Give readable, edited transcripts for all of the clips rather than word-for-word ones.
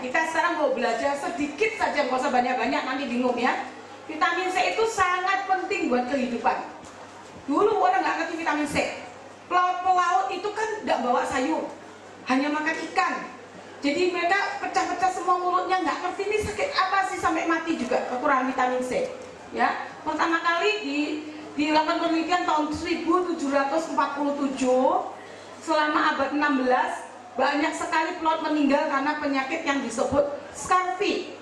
kita sekarang mau belajar sedikit saja, nggak usah banyak-banyak, nanti bingung ya. Vitamin C itu sangat penting buat kehidupan. Dulu orang nggak ngerti vitamin C. Pelaut-pelaut itu kan nggak bawa sayur, hanya makan ikan. Jadi mereka pecah-pecah semua mulutnya, nggak ngerti ini sakit apa sih sampai mati juga kekurangan vitamin C. Ya, pertama kali dilakukan penelitian tahun 1747, selama abad 16 banyak sekali pelaut meninggal karena penyakit yang disebut scurvy.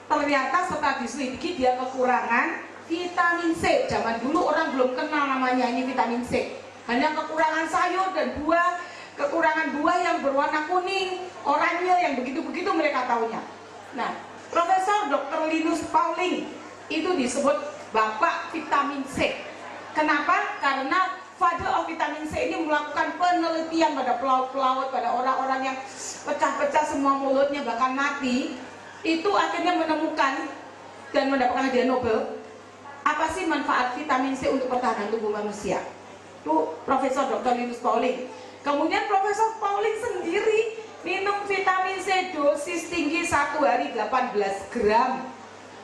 Ternyata setelah diselidiki dia kekurangan vitamin C. Zaman dulu orang belum kenal namanya ini vitamin C. Hanya kekurangan sayur dan buah, kekurangan buah yang berwarna kuning, oranye, yang begitu-begitu mereka taunya. Nah, Profesor Dr. Linus Pauling itu disebut bapak vitamin C. Kenapa? Karena Father of vitamin C ini melakukan penelitian pada pelaut-pelaut, pada orang-orang yang pecah-pecah semua mulutnya bahkan mati. Itu akhirnya menemukan dan mendapatkan hadiah Nobel. Apa sih manfaat vitamin C untuk pertahanan tubuh manusia? Itu Profesor Dr. Linus Pauling. Kemudian Profesor Pauling sendiri minum vitamin C dosis tinggi satu hari 18 gram.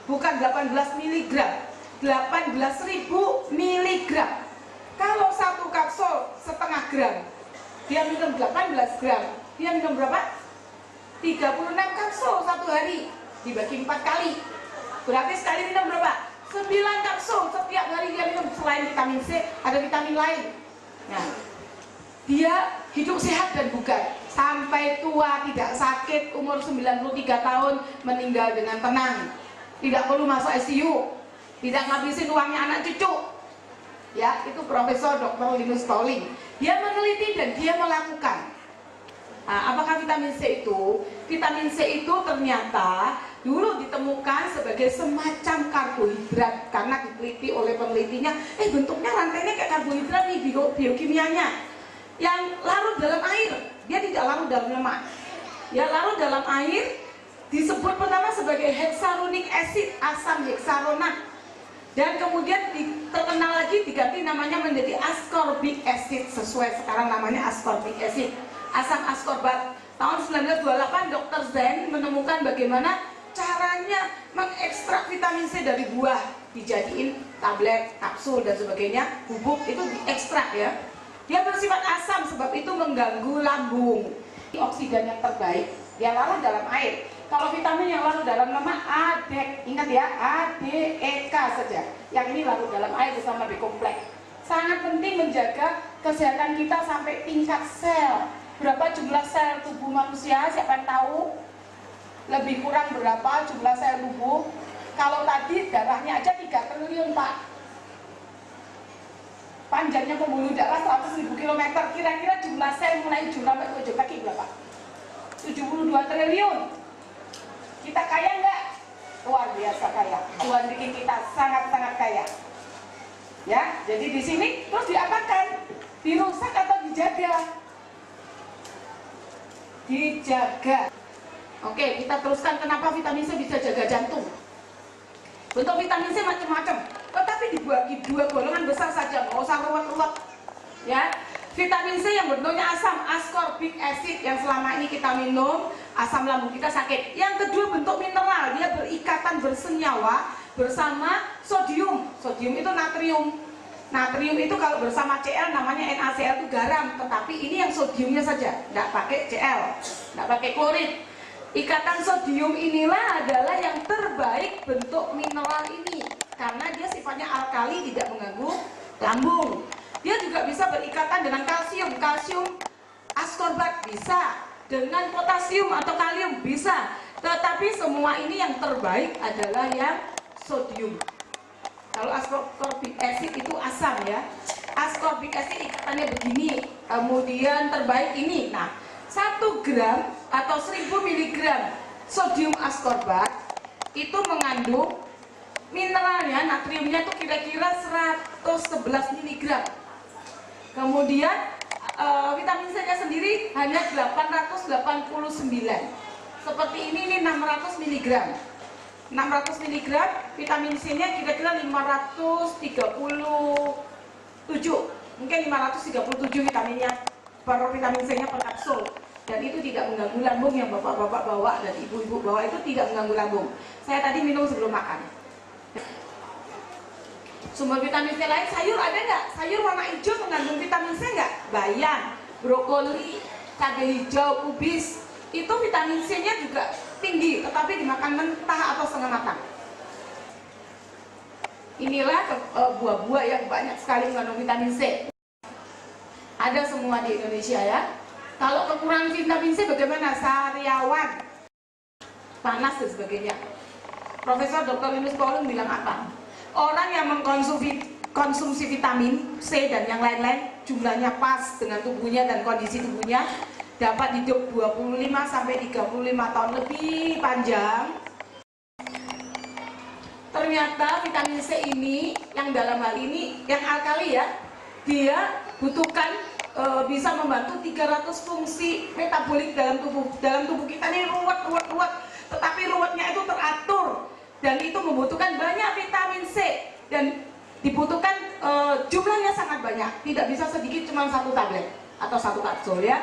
Bukan 18 miligram, 18.000 miligram. Kalau satu kapsul setengah gram, dia minum 18 gram. Dia minum berapa? 36 kapsul satu hari, dibagi 4 kali. Berarti sekali minum berapa? 9 kapsul setiap hari dia minum. Selain vitamin C, ada vitamin lain. Nah, dia hidup sehat dan bugar sampai tua, tidak sakit, umur 93 tahun meninggal dengan tenang. Tidak perlu masuk ICU, tidak ngabisin uangnya anak cucu. Ya, itu Profesor Dr. Linus Pauling. Dia meneliti dan dia melakukan. Nah, apakah vitamin C itu? Vitamin C itu ternyata dulu ditemukan sebagai semacam karbohidrat karena diteliti oleh penelitinya. Bentuknya rantainya kayak karbohidrat nih, biokimianya. Yang larut dalam air, dia tidak larut dalam lemak. Ya, larut dalam air disebut pertama sebagai hexaronic acid, asam heksaronat. Dan kemudian terkenal lagi diganti namanya menjadi ascorbic acid, sesuai sekarang namanya ascorbic acid, asam ascorbat. Tahun 1928 Dr. Zen menemukan bagaimana caranya mengekstrak vitamin C dari buah, dijadiin tablet, kapsul dan sebagainya, bubuk itu diekstrak ya. Dia bersifat asam sebab itu mengganggu lambung. Oksigen yang terbaik dia larut dalam air. Kalau vitamin yang larut dalam lemak ADEK, ingat ya, ADEK saja. Yang ini larut dalam air bersama B-kompleks. Sangat penting menjaga kesehatan kita sampai tingkat sel. Berapa jumlah sel tubuh manusia? Siapa yang tahu? Lebih kurang berapa jumlah sel tubuh? Kalau tadi darahnya aja 3 triliun, Pak. Panjangnya pembuluh darah 100.000 km. Kira-kira jumlah sel mulai ujung sampai ujung kaki berapa? 72 triliun. Kita kaya nggak? Luar biasa kaya. Tuhan bikin kita sangat-sangat kaya. Ya, jadi di sini terus diapakan? Dirusak atau dijaga? Dijaga. Oke, kita teruskan kenapa vitamin C bisa jaga jantung. Bentuk vitamin C macam-macam, tetapi dibagi 2 golongan besar saja, nggak usah ruwet-ruwet. Ya, vitamin C yang bentuknya asam, ascorbic acid yang selama ini kita minum, asam lambung kita sakit. Yang kedua bentuk mineral, dia berikatan bersenyawa bersama sodium. Sodium itu natrium. Natrium itu kalau bersama Cl namanya NaCl itu garam, tetapi ini yang sodiumnya saja, tidak pakai Cl, tidak pakai klorid. Ikatan sodium inilah adalah yang terbaik bentuk mineral ini karena dia sifatnya alkali, tidak mengganggu lambung. Dia juga bisa berikatan dengan kalsium, kalsium askorbat bisa, dengan potasium atau kalium bisa. Tetapi semua ini yang terbaik adalah yang sodium. Kalau ascorbic acid itu asam ya. Ascorbic acid ikatannya begini, kemudian terbaik ini. Nah, 1 gram atau 1000 mg sodium askorbat itu mengandung mineralnya, natriumnya itu kira-kira 111 mg. Kemudian vitamin C-nya sendiri hanya 889. Seperti ini 600 mg. 600 mg vitamin C-nya kira-kira 537. Mungkin 537 vitaminnya per vitamin C-nya per kapsul. dan itu tidak mengganggu lambung. Yang bapak-bapak bawa dan ibu-ibu bawa itu tidak mengganggu lambung. Saya tadi minum sebelum makan. Sumber vitamin C lain, sayur ada nggak? Sayur warna hijau mengandung vitamin C nggak? Bayam, brokoli, cabai hijau, kubis, itu vitamin C-nya juga tinggi, tetapi dimakan mentah atau setengah matang. Inilah buah-buah yang banyak sekali mengandung vitamin C. Ada semua di Indonesia ya. Kalau kekurangan vitamin C bagaimana? Sariawan, panas dan sebagainya. Profesor Dr. Linus Pauling bilang apa? Orang yang mengkonsumsi vitamin C dan yang lain-lain jumlahnya pas dengan tubuhnya dan kondisi tubuhnya dapat hidup 25 sampai 35 tahun lebih panjang. Ternyata vitamin C ini yang dalam hal ini yang alkali ya, dia butuhkan bisa membantu 300 fungsi metabolik dalam tubuh kita ini ruwet, tetapi ruwetnya itu teratur. Dan itu membutuhkan banyak vitamin C dan dibutuhkan jumlahnya sangat banyak, tidak bisa sedikit cuma 1 tablet atau 1 kapsul ya.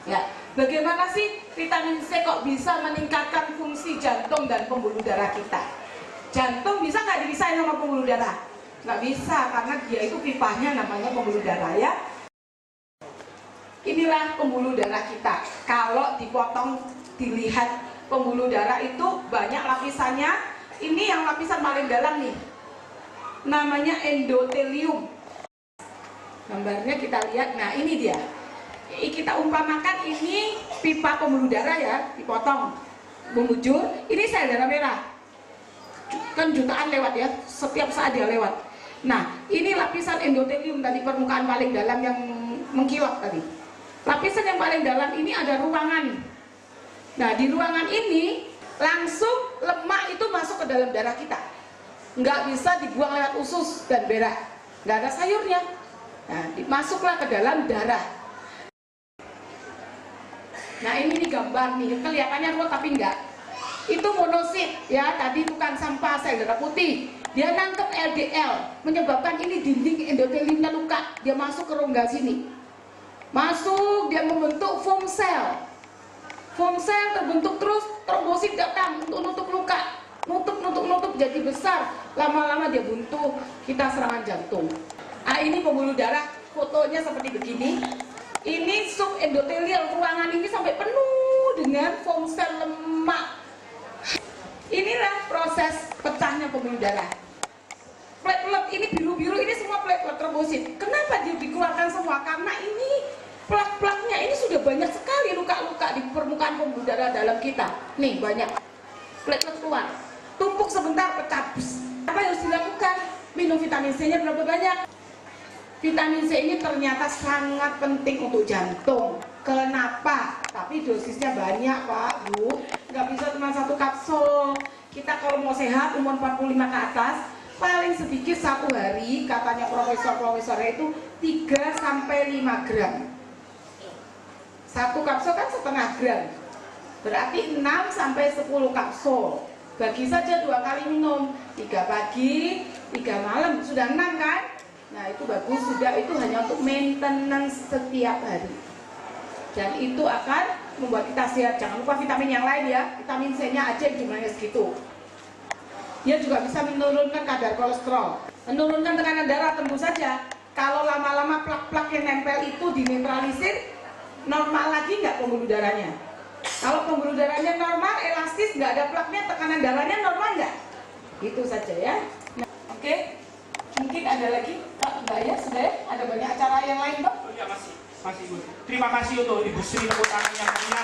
Ya, bagaimana sih vitamin C kok bisa meningkatkan fungsi jantung dan pembuluh darah kita? Jantung bisa nggak dipisahin sama pembuluh darah? Nggak bisa, karena dia itu pipanya namanya pembuluh darah ya. Inilah pembuluh darah kita. Kalau dipotong dilihat pembuluh darah itu banyak lapisannya. Ini yang lapisan paling dalam nih, namanya endotelium. Gambarnya kita lihat. Nah ini dia. Kita umpamakan ini pipa pembuluh darah ya, dipotong membujur. Ini sel darah merah, kan jutaan lewat ya, setiap saat dia lewat. Nah ini lapisan endotelium tadi, permukaan paling dalam yang mengkilap tadi. Lapisan yang paling dalam ini ada ruangan. Nah di ruangan ini langsung lemak itu masuk ke dalam darah kita, nggak bisa dibuang lewat usus dan berak, nggak ada sayurnya. Nah masuklah ke dalam darah. Nah ini nih gambar nih, kelihatannya ruwet tapi enggak. Itu monosit ya, tadi bukan sampah sel darah putih. Dia nangkep LDL, menyebabkan ini dinding endoteliumnya luka. Dia masuk ke rongga sini, masuk, dia membentuk foam cell. Foam cell terbentuk terus, trombosit datang untuk nutup luka, nutup jadi besar. Lama-lama dia buntu, kita serangan jantung. Ah ini pembuluh darah, fotonya seperti begini. Ini subendotelial, ruangan ini sampai penuh dengan foam cell lemak. Inilah proses pecahnya pembuluh darah. Platelet ini biru-biru, ini semua platelet trombosit. Kenapa dia dikeluarkan semua? Karena ini plak-plaknya ini sudah banyak sekali luka-luka di permukaan pembuluh darah dalam kita. Nih banyak platelet keluar, tumpuk sebentar pecah. Apa yang harus dilakukan? Minum vitamin C-nya berapa banyak? Vitamin C ini ternyata sangat penting untuk jantung. Kenapa? Tapi dosisnya banyak Pak, Bu. Nggak bisa cuma 1 kapsul. Kita kalau mau sehat umur 45 ke atas, paling sedikit 1 hari, katanya profesor-profesornya itu 3 sampai 5 gram. 1 kapsul kan setengah gram, berarti 6 sampai 10 kapsul. Bagi saja 2 kali minum, 3 pagi, 3 malam, sudah 6 kan? Nah itu bagus, sudah, itu hanya untuk maintenance setiap hari. Dan itu akan membuat kita sehat. Jangan lupa vitamin yang lain ya, vitamin C-nya aja jumlahnya segitu. Dia juga bisa menurunkan kadar kolesterol, menurunkan tekanan darah, tembus saja. Kalau lama-lama plak-plak yang nempel itu dinetralisir, normal lagi nggak pembuluh darahnya? Kalau pembuluh darahnya normal, elastis, nggak ada plaknya, tekanan darahnya normal nggak? Itu saja ya. Nah, oke. Mungkin ada lagi, Pak? Enggak ya, sudah ya? Ada banyak acara yang lain, Pak? Oh iya, masih Bu. Terima kasih untuk Ibu Sri tepuk tangan yang mulia.